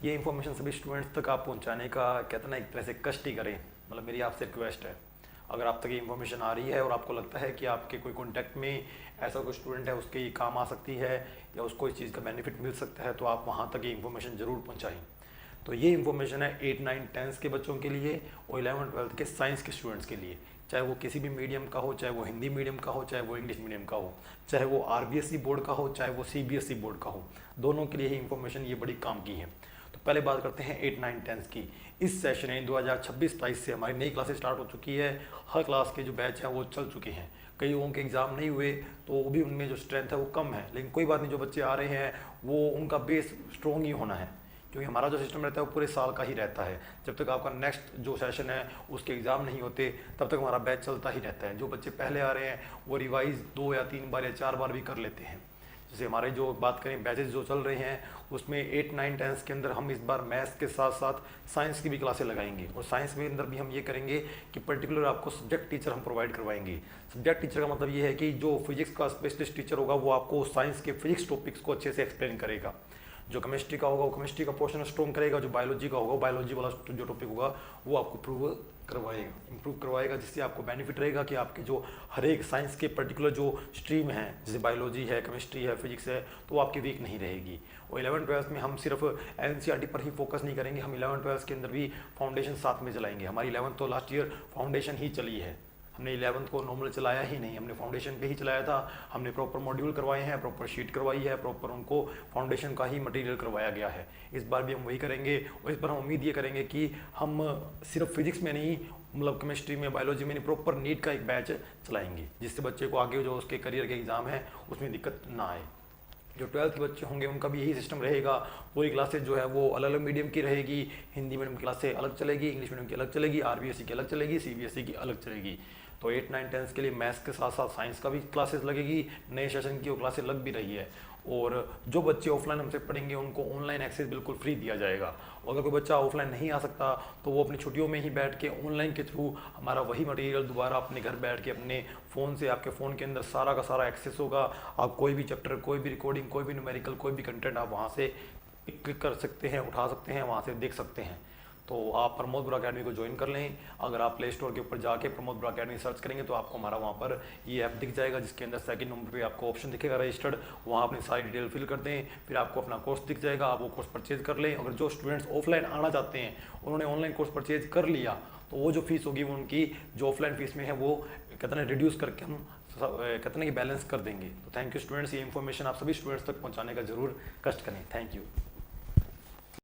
ये इन्फॉर्मेशन सभी स्टूडेंट्स तक आप पहुंचाने का कहते हैं ना एक तरह से कष्ट ही करें। मतलब मेरी आपसे रिक्वेस्ट है, अगर आप तक ये इन्फॉर्मेशन आ रही है और आपको लगता है कि आपके कोई कॉन्टैक्ट में ऐसा कोई स्टूडेंट है, उसके ये काम आ सकती है या उसको इस चीज़ का बेनिफिट मिल सकता है, तो आप वहाँ तक ये इन्फॉर्मेशन ज़रूर पहुँचाएँ। तो ये इन्फॉर्मेशन है 8, 9, 10 के बच्चों के लिए और 11, 12 के साइंस के स्टूडेंट्स के लिए, चाहे वो किसी भी मीडियम का हो, चाहे वो हिंदी मीडियम का हो, चाहे वो इंग्लिश मीडियम का हो, चाहे वो आरबीएसई बोर्ड का हो, चाहे वो सीबीएसई बोर्ड का हो, दोनों के लिए ही इन्फॉर्मेशन ये बड़ी काम की है। तो पहले बात करते हैं 8, 9, 10 की। इस सेशन में 2026-27 से हमारी नई क्लासेस स्टार्ट हो चुकी है। हर क्लास के जो बैच हैं वो चल चुके हैं। कई लोगों के एग्ज़ाम नहीं हुए तो वो भी उनमें जो स्ट्रेंथ है वो कम है, लेकिन कोई बात नहीं, जो बच्चे आ रहे हैं वो उनका बेस स्ट्रॉन्ग ही होना है, क्योंकि हमारा जो सिस्टम रहता है वो पूरे साल का ही रहता है। जब तक आपका नेक्स्ट जो सेशन है उसके एग्ज़ाम नहीं होते तब तक हमारा बैच चलता ही रहता है। जो बच्चे पहले आ रहे हैं वो रिवाइज 2 या 3 बार या 4 बार भी कर लेते हैं। जैसे हमारे जो बात करें बैचेस जो चल रहे हैं उसमें 8, 9, 10 के अंदर हम इस बार मैथ्स के साथ साथ साइंस की भी क्लासें लगाएंगे, और साइंस में अंदर भी हम ये करेंगे कि पर्टिकुलर आपको सब्जेक्ट टीचर हम प्रोवाइड करवाएंगे। सब्जेक्ट टीचर का मतलब ये है कि जो फिजिक्स का स्पेशलिस्ट टीचर होगा वो आपको साइंस के फिजिक्स टॉपिक्स को अच्छे से एक्सप्लेन करेगा। जो केमिस्ट्री का होगा वो केमिस्ट्री का पोर्शन स्ट्रॉन्ग करेगा, जो बायोलॉजी का होगा बायोलॉजी वाला जो टॉपिक होगा वो आपको इम्प्रूव करवाएगा, जिससे आपको बेनिफिट रहेगा कि आपके जो हर एक साइंस के पर्टिकुलर जो स्ट्रीम है, जैसे बायोलॉजी है, केमिस्ट्री है, फिजिक्स है, तो वो आपकी वीक नहीं रहेगी। और 11, 12 में हम सिर्फ एनसीईआरटी पर ही फोकस नहीं करेंगे, हम 11, 12 के अंदर भी फाउंडेशन साथ में चलाएंगे। हमारी 11th तो लास्ट ईयर फाउंडेशन ही चली है, हमने 11th को नॉर्मल चलाया ही नहीं, हमने फाउंडेशन पे ही चलाया था। हमने प्रॉपर मॉड्यूल करवाए हैं, प्रॉपर शीट करवाई है, प्रॉपर उनको फाउंडेशन का ही मटेरियल करवाया गया है। इस बार भी हम वही करेंगे, और इस बार हम उम्मीद ये करेंगे कि हम सिर्फ फिजिक्स में नहीं, मतलब केमिस्ट्री में, बायोलॉजी में नहीं, प्रॉपर नीट का एक बैच चलाएंगे, जिससे बच्चे को आगे जो उसके करियर के एग्ज़ाम है उसमें दिक्कत ना आए। जो 12th के बच्चे होंगे उनका भी यही सिस्टम रहेगा। पूरी क्लासेज जो है वो अलग अलग मीडियम की रहेगी। हिंदी मीडियम की क्लासें अलग चलेगी, इंग्लिश मीडियम की अलग चलेगी, आरबीएसई की अलग चलेगी, सीबीएसई की अलग चलेगी। तो 8, 9, 10 के लिए मैथ्स के साथ साथ साइंस का भी क्लासेस लगेगी। नए सेशन की वो क्लासेस लग भी रही है। और जो बच्चे ऑफलाइन हमसे पढ़ेंगे उनको ऑनलाइन एक्सेस बिल्कुल फ्री दिया जाएगा। और अगर कोई बच्चा ऑफलाइन नहीं आ सकता तो वो अपनी छुट्टियों में ही बैठ के ऑनलाइन के थ्रू हमारा वही मटेरियल दोबारा अपने घर बैठ के अपने फ़ोन से, आपके फ़ोन के अंदर सारा का सारा एक्सेस होगा। आप कोई भी चैप्टर, कोई भी रिकॉर्डिंग, कोई भी न्यूमेरिकल, कोई भी कंटेंट आप वहाँ से क्लिक कर सकते हैं, उठा सकते हैं, वहाँ से देख सकते हैं। तो आप प्रमोद ब्रो अकेडमी को ज्वाइन कर लें। अगर आप प्ले स्टोर के ऊपर जाके प्रमोद ब्रो अकेडमी सर्च करेंगे तो आपको हमारा वहाँ पर ये ऐप दिख जाएगा, जिसके अंदर सेकंड नंबर पे आपको ऑप्शन दिखेगा रजिस्टर्ड। वहाँ अपनी सारी डिटेल फिल कर दें, फिर आपको अपना कोर्स दिख जाएगा, आप वो कोर्स परचेज कर लें। अगर जो स्टूडेंट्स ऑफलाइन आना चाहते हैं उन्होंने ऑनलाइन कोर्स परचेज कर लिया तो वो जो फीस होगी वो उनकी जो ऑफलाइन फीस में है वो कितना रिड्यूस करके हम कितने की बैलेंस कर देंगे। तो थैंक यू स्टूडेंट्स, ये इन्फॉर्मेशन आप सभी स्टूडेंट्स तक पहुँचाने का जरूर कष्ट करें। Thank you.